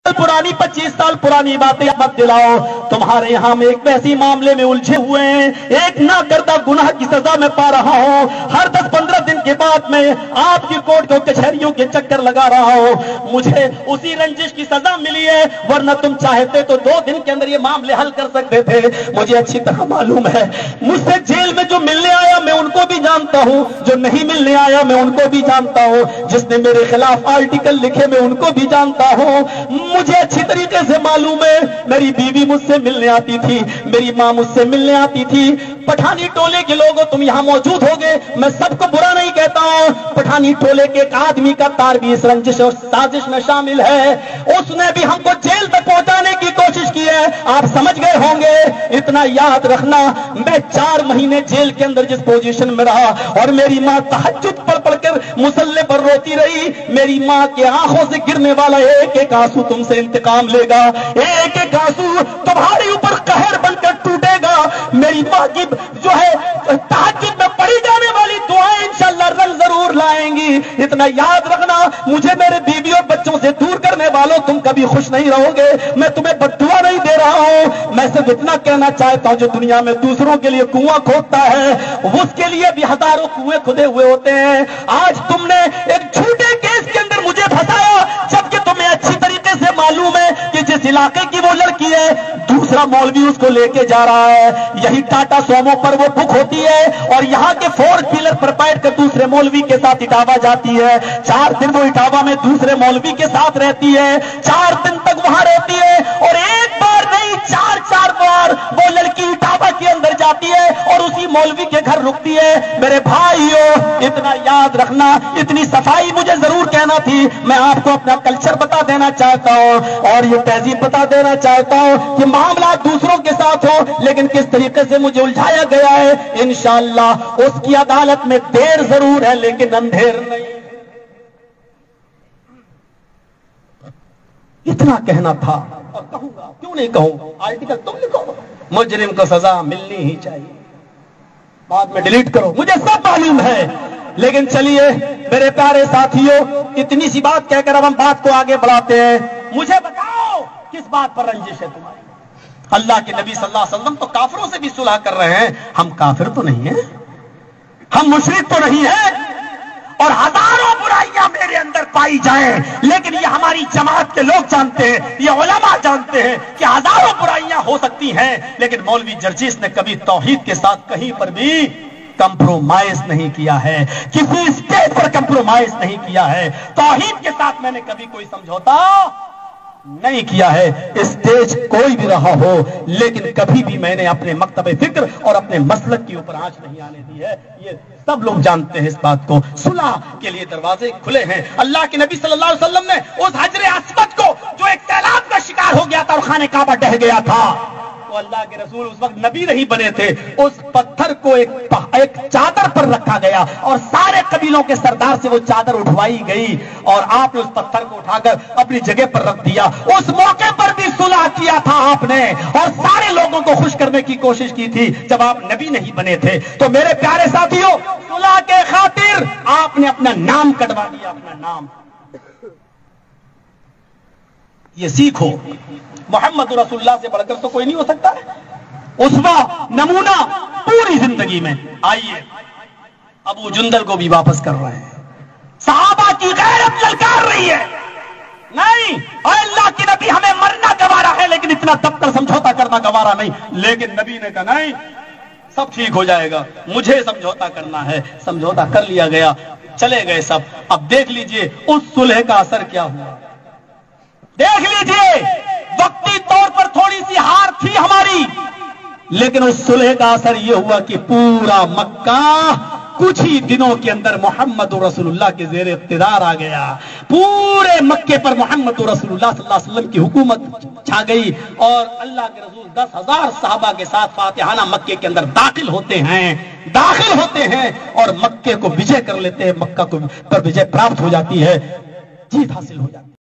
पुरानी 25 साल पुरानी बातें मत दिलाओ। तुम्हारे यहाँ में एक वैसी मामले में उलझे हुए हैं, एक ना करदा गुनाह की सजा मैं पा रहा हूँ। हर 10-15 दिन के बाद मैं आपकी कोर्ट को कचहरियों के चक्कर लगा रहा हूँ। मुझे उसी रंजिश की सजा मिली है, वरना तुम चाहते तो 2 दिन के अंदर ये मामले हल कर सकते थे। मुझे अच्छी तरह मालूम है, मुझसे जेल में जो मिलने आया मैं उनको भी जानता हूँ, जो नहीं मिलने आया मैं उनको भी जानता हूँ, जिसने मेरे खिलाफ आर्टिकल लिखे मैं उनको भी जानता हूँ। मुझे अच्छी तरीके से मालूम है, मेरी बीवी मुझसे मिलने आती थी, मेरी माँ मुझसे मिलने आती थी। पठानी टोले के लोगों तुम यहाँ मौजूद होगे, मैं सबको बुरा नहीं कहता हूँ। पठानी टोले के एक आदमी का तार भी इस रंजिश और साजिश में शामिल है। उसने भी हमको जेल तक पहुंचाने की कोशिश की है, आप समझ गए होंगे। इतना याद रखना, मैं 4 महीने जेल के अंदर जिस पोजीशन में रहा और मेरी माँ तहज्जुद पढ़ पढ़कर मुसल्ले पर रोती रही, मेरी माँ के आंखों से गिरने वाला एक एक आंसू तुमसे इंतकाम लेगा, एक एक आंसू तुम्हारे ऊपर कहर बनकर टूटेगा। मेरी माँ की जो है तहज्जुद में पढ़ी जाने वाली दुआएं इंशाअल्लाह रंग जरूर लाएंगी। इतना याद रखना, मुझे मेरे बीवी और बच्चों से दूर करने वालों तुम कभी खुश नहीं रहोगे। मैं तुम्हें बद्दुआ नहीं दे रहा हूं, मैं सिर्फ इतना कहना चाहता हूं, जो दुनिया में दूसरों के लिए कुआं खोदता है उसके लिए भी हजारों कुएं खुदे हुए होते हैं। आज तुमने एक झूठे केस के अंदर मुझे फंसाया, जबकि तुम्हें अच्छी तरीके से मालूम है कि जिस इलाके की वो लड़की है दूसरा मौलवी उसको लेके जा रहा है। यही टाटा सोमो पर वो बुक होती है और यहाँ के 4 पिलर पर बैठ कर दूसरे मौलवी के साथ इटावा जाती है। 4 दिन वो इटावा में दूसरे मौलवी के साथ रहती है, 4 दिन तक वहां रहती है और एक बार नहीं 4 बार वो लड़की इटावा के अंदर जाती है और उसी मौलवी के घर रुकती है। मेरे भाइयों, इतना याद रखना, इतनी सफाई मुझे जरूर कहना थी। मैं आपको अपना कल्चर बता देना चाहता हूँ और ये तहजीब बता देना चाहता हूँ कि मामला दूसरों के साथ हो, लेकिन किस तरीके से मुझे उलझाया गया है, इंशाअल्लाह उसकी अदालत में देर जरूर है लेकिन अंधेर नहीं। इतना कहना था और कहूंगा, क्यों नहीं कहूं। आर्टिकल तुम लिखो, मुजरिम को सजा मिलनी ही चाहिए, बाद में डिलीट करो, मुझे सब मालूम है। लेकिन चलिए मेरे प्यारे साथियों, इतनी सी बात कहकर अब हम बात को आगे बढ़ाते हैं। मुझे बताओ किस बात पर रंजिश है तुम्हारी। अल्लाह के नबी सल्लल्लाहु अलैहि वसल्लम तो काफिरों से भी सुलह कर रहे हैं, हम काफिर तो नहीं हैं, हम मुशरिक तो नहीं हैं। और हजारों बुराइयां मेरे अंदर पाई जाएं, लेकिन ये हमारी जमात के लोग जानते हैं, ये उलमा जानते हैं कि हजारों बुराइयां हो सकती हैं, लेकिन मौलवी जर्जीस ने कभी तौहीद के साथ कहीं पर भी कंप्रोमाइज नहीं किया है, किसी स्टेज पर कंप्रोमाइज नहीं किया है। तौहीद के साथ मैंने कभी कोई समझौता नहीं किया है, स्टेज कोई भी रहा हो, लेकिन कभी भी मैंने अपने मकतब फिक्र और अपने मसलक के ऊपर आंच नहीं आने दी है। ये सब लोग जानते हैं इस बात को। सुलह के लिए दरवाजे खुले हैं। अल्लाह के नबी सल्लल्लाहु अलैहि वसल्लम ने उस हजरे अस्वद को, जो एक सैलाब का शिकार हो गया था और खाने काबा ढह गया था, वो अल्लाह के रसूल उस वक्त नबी नहीं बने थे, उस पत्थर को एक चादर पर रखा गया और सारे कबीलों के सरदार से वो चादर उठवाई गई और आपने उस पत्थर को उठाकर अपनी जगह पर रख दिया। उस मौके पर भी सुलह किया था आपने और सारे लोगों को खुश करने की कोशिश की थी जब आप नबी नहीं बने थे। तो मेरे प्यारे साथियों, सुलह के खातिर आपने अपना नाम कटवा दिया, अपना नाम। ये सीखो, मोहम्मद रसूलुल्लाह से बढ़कर तो कोई नहीं हो सकता है। उस्वा, नमूना पूरी जिंदगी में। आइए, अबू जुंदल को भी वापस कर रहे हैं। सहाबा की गैरत ललकार रही है, नहीं अल्लाह के नबी हमें मरना गवारा है, लेकिन इतना दबकर समझौता करना गवारा नहीं। लेकिन नबी ने कहा नहीं, सब ठीक हो जाएगा, मुझे समझौता करना है। समझौता कर लिया गया, चले गए सब। अब देख लीजिए उस सुलह का असर क्या हुआ। देख लीजिए, वक्ती तौर पर थोड़ी सी हार थी हमारी, लेकिन उस सुलह का असर यह हुआ कि पूरा मक्का कुछ ही दिनों के अंदर मोहम्मद रसूलुल्लाह के ज़ेर इक़्तिदार आ गया। पूरे मक्के पर मोहम्मद रसूलुल्लाह सल्लल्लाहु अलैहि वसल्लम की हुकूमत छा गई और अल्लाह के रसूल 10,000 सहाबा के साथ फातिहाना मक्के के अंदर दाखिल होते हैं और मक्के को विजय कर लेते हैं, मक्का को पर विजय प्राप्त हो जाती है, जीत हासिल हो जाती है।